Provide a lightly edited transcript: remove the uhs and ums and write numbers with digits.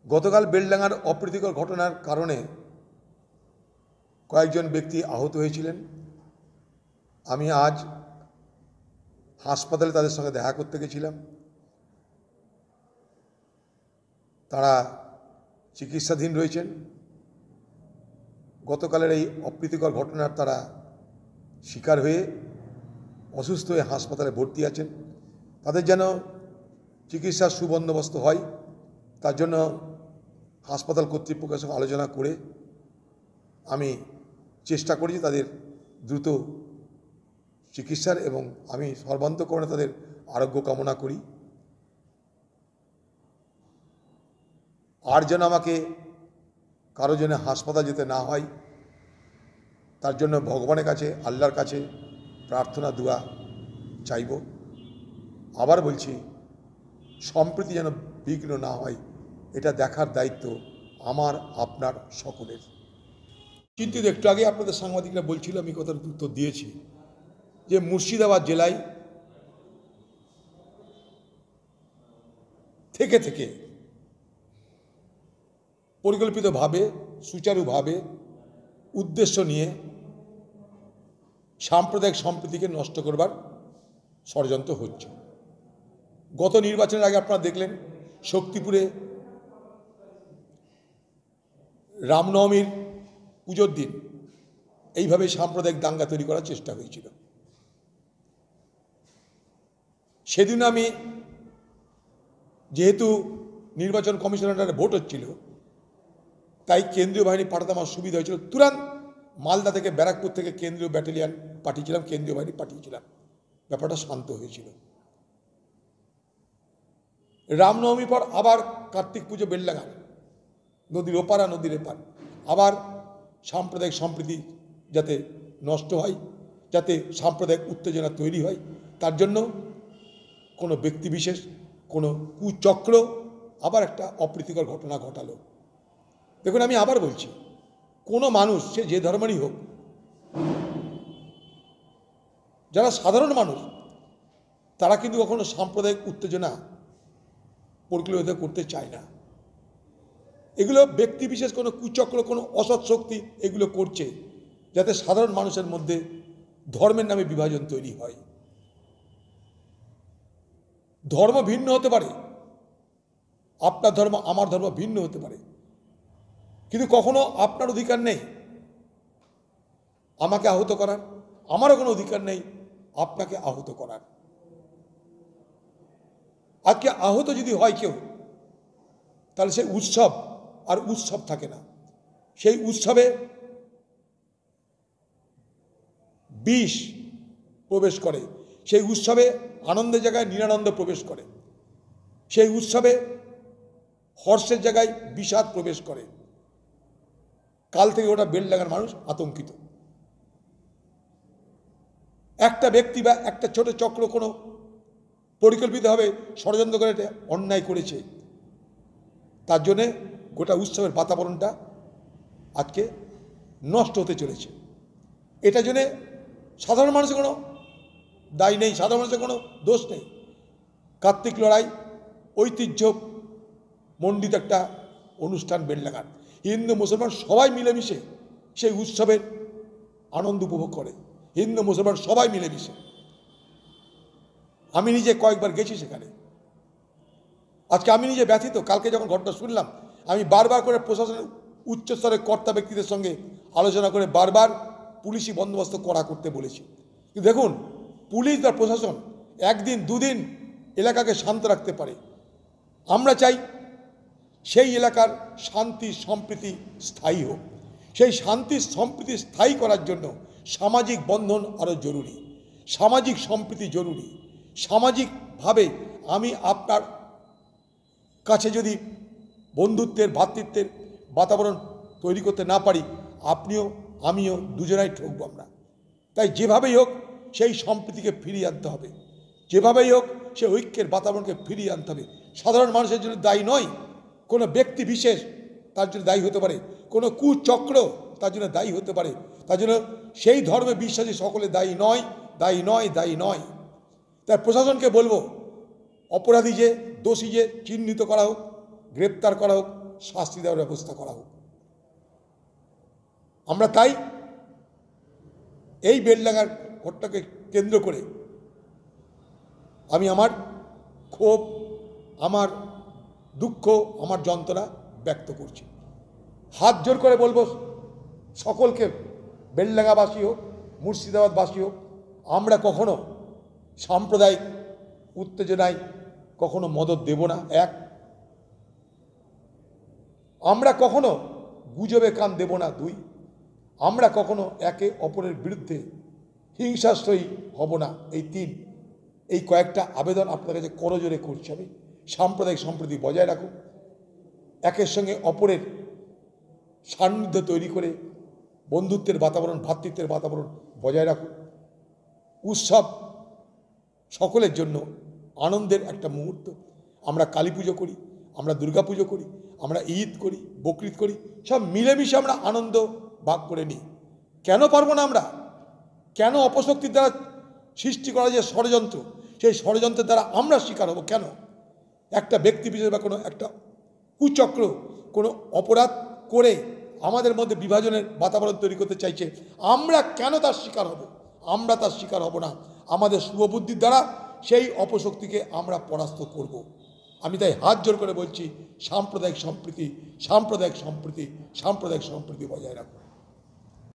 গতকাল বেলডাঙ্গার অপ্রীতিকর ঘটনার কারণে কয়েকজন ব্যক্তি আহত হয়েছিলেন। আমি আজ হাসপাতালে তাদের সঙ্গে দেখা করতে গেছিলাম। তারা চিকিৎসাধীন রয়েছেন। গতকালের এই অপ্রীতিকর ঘটনার তারা শিকার হয়ে অসুস্থ হয়ে হাসপাতালে ভর্তি আছেন। তাদের যেন চিকিৎসার সুবন্দোবস্ত হয়, তার জন্য হাসপাতাল কর্তৃপক্ষের সঙ্গে আলোচনা করে আমি চেষ্টা করি তাদের দ্রুত চিকিৎসার, এবং আমি সর্বান্তকরণে তাদের আরোগ্য কামনা করি। আর যেন আমাকে কারো জন্য হাসপাতাল যেতে না হয়, তার জন্য ভগবানের কাছে, আল্লাহর কাছে প্রার্থনা দোয়া চাইব। আবার বলছি, সম্প্রীতি যেন বিঘ্ন না হয়, এটা দেখার দায়িত্ব আমার, আপনার, সকলের। কিন্তু একটু আগে আপনাদের সাংবাদিকরা বলছিল, আমি কথার উত্তর দিয়েছি, যে মুর্শিদাবাদ জেলায় থেকে পরিকল্পিতভাবে, সুচারুভাবে, উদ্দেশ্য নিয়ে সাম্প্রদায়িক সম্প্রীতিকে নষ্ট করবার ষড়যন্ত্র হচ্ছে। গত নির্বাচনের আগে আপনারা দেখলেন শক্তিপুরে রামনবমীর পুজোর দিন এইভাবে সাম্প্রদায়িক দাঙ্গা তৈরি করার চেষ্টা হয়েছিল। সেদিন আমি, যেহেতু নির্বাচন কমিশনারের ভোট হচ্ছিল, তাই কেন্দ্রীয় বাহিনী পাঠাতে আমার সুবিধা হয়েছিল। তুরন্ত মালদা থেকে, ব্যারাকপুর থেকে কেন্দ্রীয় ব্যাটালিয়ান পাঠিয়েছিলাম, কেন্দ্রীয় বাহিনী পাঠিয়েছিলাম। ব্যাপারটা শান্ত হয়েছিল। রামনবমীর পর আবার কার্তিক পুজো, বেলডাঙ্গা নদীর ওপার আর নদীর এপার, আবার সাম্প্রদায়িক সম্প্রীতি যাতে নষ্ট হয়, যাতে সাম্প্রদায়িক উত্তেজনা তৈরি হয়, তার জন্য কোনো ব্যক্তিবিশেষ, কোনো কুচক্র আবার একটা অপ্রীতিকর ঘটনা ঘটালো। দেখুন, আমি আবার বলছি, কোনো মানুষ, সে যে ধর্মেরই হোক, যারা সাধারণ মানুষ, তারা কিন্তু কখনো সাম্প্রদায়িক উত্তেজনা পরিকল্পিত করতে চায় না। এগুলো ব্যক্তিবিশেষ, কোনো কুচক্র, কোনো অসৎ শক্তি এগুলো করছে, যাতে সাধারণ মানুষের মধ্যে ধর্মের নামে বিভাজন তৈরি হয়। ধর্ম ভিন্ন হতে পারে, আপনার ধর্ম আমার ধর্ম ভিন্ন হতে পারে, কিন্তু কখনো আপনার অধিকার নেই আমাকে আহত করার, আমারও কোনো অধিকার নেই আপনাকে আহত করার। আজকে আহত যদি হয় কেউ, তাহলে সেই উৎসব আর উৎসব থাকে না। সেই উৎসবে বিষ প্রবেশ করে, সেই উৎসবে আনন্দের জায়গায় নিরানন্দ প্রবেশ করে, সেই উৎসবে হর্ষের জায়গায় বিষাদ প্রবেশ করে। কাল থেকে ওটা বেলডাঙ্গার মানুষ আতঙ্কিত। একটা ব্যক্তি বা একটা ছোট চক্র কোনো পরিকল্পিতভাবে ষড়যন্ত্র করে অন্যায় করেছে, তার জন্যে গোটা উৎসবের বাতাবরণটা আজকে নষ্ট হতে চলেছে। এটার জন্যে সাধারণ মানুষের কোনো দায় নেই, সাধারণ মানুষের কোনো দোষ নেই। কার্তিক লড়াই ঐতিহ্য মণ্ডিত একটা অনুষ্ঠান বেলডাঙ্গার। হিন্দু মুসলমান সবাই মিলেমিশে সেই উৎসবের আনন্দ উপভোগ করে, হিন্দু মুসলমান সবাই মিলেমিশে। আমি নিজে কয়েকবার গেছি সেখানে। আজকে আমি নিজে ব্যথিত। কালকে যখন ঘটনা শুনলাম, আমি বারবার করে প্রশাসনের উচ্চস্তরের কর্তা ব্যক্তিদের সঙ্গে আলোচনা করে বারবার পুলিশি বন্দোবস্ত কড়া করতে বলেছি। কিন্তু দেখুন, পুলিশ বা প্রশাসন একদিন দুদিন এলাকাকে শান্ত রাখতে পারে। আমরা চাই সেই এলাকার শান্তি সম্প্রীতি স্থায়ী হোক। সেই শান্তি সম্প্রীতি স্থায়ী করার জন্য সামাজিক বন্ধন আরও জরুরি, সামাজিক সম্প্রীতি জরুরি। সামাজিকভাবে আমি আপনার কাছে যদি বন্ধুত্বের, ভ্রাতৃত্বের বাতাবরণ তৈরি করতে না পারি, আপনিও আমিও দুজনাই ঠকব আমরা। তাই যেভাবেই হোক সেই সম্প্রীতিকে ফিরিয়ে আনতে হবে, যেভাবেই হোক সেই ঐক্যের বাতাবরণকে ফিরিয়ে আনতে হবে। সাধারণ মানুষের জন্য দায়ী নয় কোনো ব্যক্তি বিশেষ, তার জন্য দায়ী হতে পারে কোনো কুচক্র, তার জন্য দায়ী হতে পারে। তার জন্য সেই ধর্মে বিশ্বাসী সকলে দায়ী নয়, দায়ী নয়, দায়ী নয়। তাই প্রশাসনকে বলবো, অপরাধী যে, দোষী যে চিহ্নিত করা হোক, গ্রেপ্তার করা হোক, শাস্তি দেওয়ার ব্যবস্থা করা হোক। আমরা তাই এই বেলডাঙ্গার ঘটনাকে কেন্দ্র করে আমি আমার ক্ষোভ, আমার দুঃখ, আমার যন্ত্রণা ব্যক্ত করছি। হাত জোর করে বলবো সকলকে, বেলডাঙ্গাবাসী হোক, মুর্শিদাবাদবাসী হোক, আমরা কখনো সাম্প্রদায়িক উত্তেজনায় কখনো মদত দেব না। এক, আমরা কখনো গুজবে কান দেব না। দুই, আমরা কখনো একে অপরের বিরুদ্ধে হিংসাশ্রয়ী হব না। এই তিন, এই কয়েকটা আবেদন আপনাদের কাছে করজোরে করছি আমি। সাম্প্রদায়িক সম্প্রীতি বজায় রাখুন, একের সঙ্গে অপরের সান্নিধ্য তৈরি করে বন্ধুত্বের বাতাবরণ, ভ্রাতৃত্বের বাতাবরণ বজায় রাখুন। উৎসব সকলের জন্য আনন্দের একটা মুহূর্ত। আমরা কালী পুজো করি, আমরা দুর্গা পুজো করি, আমরা ঈদ করি, বকরিদ করি, সব মিলেমিশে আমরা আনন্দ ভাগ করে নিই। কেন পারবো না আমরা? কেন অপশক্তির দ্বারা সৃষ্টি করা যে ষড়যন্ত্র, সেই ষড়যন্ত্রের দ্বারা আমরা শিকার হব কেন? একটা ব্যক্তি বিশেষ বা কোনো একটা কুচক্র কোনো অপরাধ করে আমাদের মধ্যে বিভাজনের বাতাবরণ তৈরি করতে চাইছে, আমরা কেন তার শিকার হব? আমরা তার শিকার হব না। আমাদের শুভবুদ্ধির দ্বারা সেই অপশক্তিকে আমরা পরাস্ত করব। আমি তাই হাত জোর করে বলছি, সাম্প্রদায়িক সম্প্রীতি, সাম্প্রদায়িক সম্প্রীতি, সাম্প্রদায়িক সম্প্রীতি বজায় রাখুন।